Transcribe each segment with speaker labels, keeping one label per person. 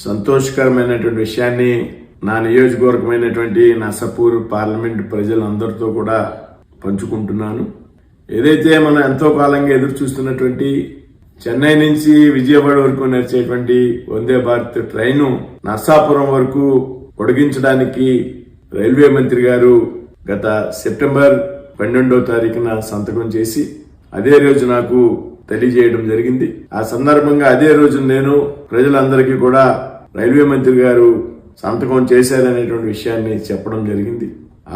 Speaker 1: సంతోషకరమైనటువంటి విషయాన్ని నా నియోజకవర్గమైనటువంటి నర్సాపూర్ పార్లమెంట్ ప్రజలందరితో కూడా పంచుకుంటున్నాను. ఏదైతే మనం ఎంతో కాలంగా ఎదురు చూస్తున్నటువంటి చెన్నై నుంచి విజయవాడ వరకు నడిచేటువంటి వందే భారత్ ట్రైను నర్సాపురం వరకు పొడిగించడానికి రైల్వే మంత్రి గారు గత సెప్టెంబర్ 12వ తారీఖున సంతకం చేసి అదే రోజు నాకు తెలియజేయడం జరిగింది. ఆ సందర్భంగా అదే రోజు నేను ప్రజలందరికీ కూడా రైల్వే మంత్రి గారు సంతకం చేశారనేటువంటి విషయాన్ని చెప్పడం జరిగింది.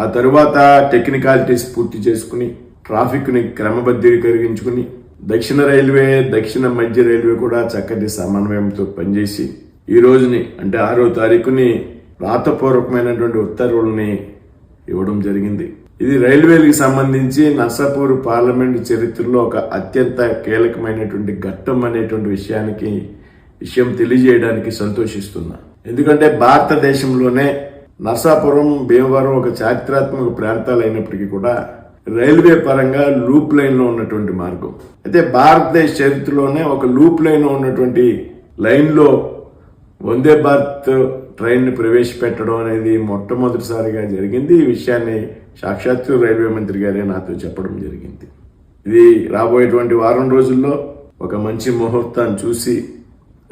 Speaker 1: ఆ తరువాత టెక్నికాలిటీస్ పూర్తి చేసుకుని ట్రాఫిక్ ని క్రమబద్ధీకరించుకుని దక్షిణ రైల్వే దక్షిణ మధ్య రైల్వే కూడా చక్కటి సమన్వయంతో పనిచేసి ఈ రోజుని అంటే 6వ తారీఖుని రాతపూర్వకమైనటువంటి ఉత్తర్వుల్ని ఇవ్వడం జరిగింది. ఇది రైల్వేలకు సంబంధించి నర్సాపూర్ పార్లమెంటు చరిత్రలో ఒక అత్యంత కీలకమైనటువంటి ఘట్టం అనేటువంటి విషయం తెలియజేయడానికి సంతోషిస్తున్నా. ఎందుకంటే భారతదేశంలోనే నర్సాపురం భీమవరం ఒక చారిత్రాత్మక ప్రాంతాలు అయినప్పటికీ కూడా రైల్వే పరంగా లూప్ లైన్ లో ఉన్నటువంటి మార్గం. అయితే భారతదేశ చరిత్రలోనే ఒక లూప్ లైన్ లో ఉన్నటువంటి లైన్ లో వందే భారత్ ట్రైన్ ని ప్రవేశపెట్టడం అనేది మొట్టమొదటిసారిగా జరిగింది. ఈ విషయాన్ని సాక్షాత్తు రైల్వే మంత్రి గారే నాతో చెప్పడం జరిగింది. ఇది రాబోయేటువంటి వారం రోజుల్లో ఒక మంచి ముహూర్తాన్ని చూసి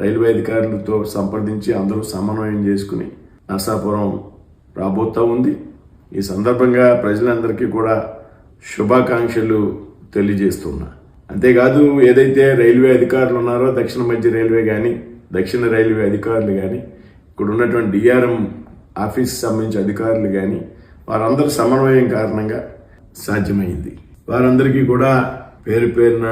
Speaker 1: రైల్వే అధికారులతో సంప్రదించి అందరూ సమన్వయం చేసుకుని నర్సాపురం రాబోతా ఉంది. ఈ సందర్భంగా ప్రజలందరికీ కూడా శుభాకాంక్షలు తెలియజేస్తున్నా. అంతేకాదు ఏదైతే రైల్వే అధికారులు ఉన్నారో దక్షిణ మధ్య రైల్వే కానీ దక్షిణ రైల్వే అధికారులు కానీ ఇక్కడ ఉన్నటువంటి డిఆర్ఎం ఆఫీస్ సంబంధించిన అధికారులు కానీ వారందరి సమన్వయం కారణంగా సాధ్యమైంది. వారందరికీ కూడా పేరు పేరున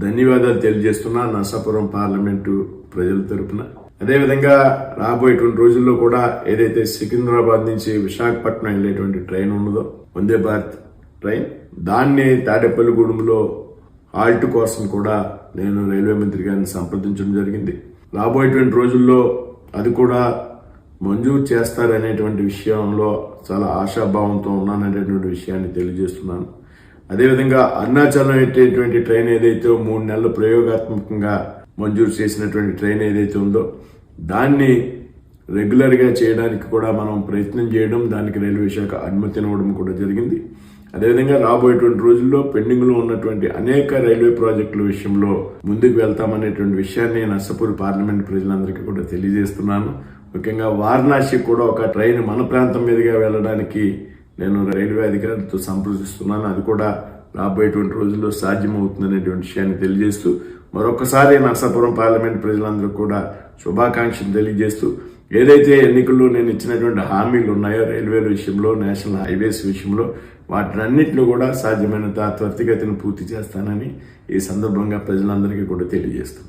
Speaker 1: ధన్యవాదాలు తెలియజేస్తున్నా నర్సాపురం పార్లమెంటు ప్రజల తరపున. అదేవిధంగా రాబోయేటువంటి రోజుల్లో కూడా ఏదైతే సికింద్రాబాద్ నుంచి విశాఖపట్నం వెళ్ళేటువంటి ట్రైన్ ఉన్నదో వందే భారత్ ట్రైన్, దాన్ని తాడేపల్లిగూడెంలో హాల్ట్ కోసం కూడా నేను రైల్వే మంత్రి గారిని సంప్రదించడం జరిగింది. రాబోయేటువంటి రోజుల్లో అది కూడా మంజూరు చేస్తారనేటువంటి విషయంలో చాలా ఆశాభావంతో ఉన్నాననేటువంటి విషయాన్ని తెలియజేస్తున్నాను. అదేవిధంగా అరుణాచలం ఎట్టేటువంటి ట్రైన్ ఏదైతే 3 నెలలు ప్రయోగాత్మకంగా మంజూరు చేసినటువంటి ట్రైన్ ఏదైతే ఉందో దాన్ని రెగ్యులర్గా చేయడానికి కూడా మనం ప్రయత్నం చేయడం, దానికి రైల్వే శాఖ అనుమతినివ్వడం కూడా జరిగింది. అదేవిధంగా రాబోయేటువంటి రోజుల్లో పెండింగ్లో ఉన్నటువంటి అనేక రైల్వే ప్రాజెక్టుల విషయంలో ముందుకు వెళ్తామనేటువంటి విషయాన్ని నర్సాపూర్ పార్లమెంట్ ప్రజలందరికీ కూడా తెలియజేస్తున్నాను. ముఖ్యంగా వారణాసి కూడా ఒక ట్రైన్ మన ప్రాంతం మీదుగా వెళ్ళడానికి నేను రైల్వే అధికారులతో సంప్రదిస్తున్నాను. అది కూడా రాబోయేటువంటి రోజుల్లో సాధ్యమవుతుందనేటువంటి విషయాన్ని తెలియజేస్తూ మరొకసారి నర్సాపురం పార్లమెంట్ ప్రజలందరూ కూడా శుభాకాంక్షలు తెలియజేస్తూ ఏదైతే ఎన్నికల్లో నేను ఇచ్చినటువంటి హామీలు ఉన్నాయో రైల్వేల విషయంలో నేషనల్ హైవేస్ విషయంలో వాటినన్నింటిలో కూడా సాధ్యమైనంత త్వరితగతిన పూర్తి చేస్తానని ఈ సందర్భంగా ప్రజలందరికీ కూడా తెలియజేస్తాను.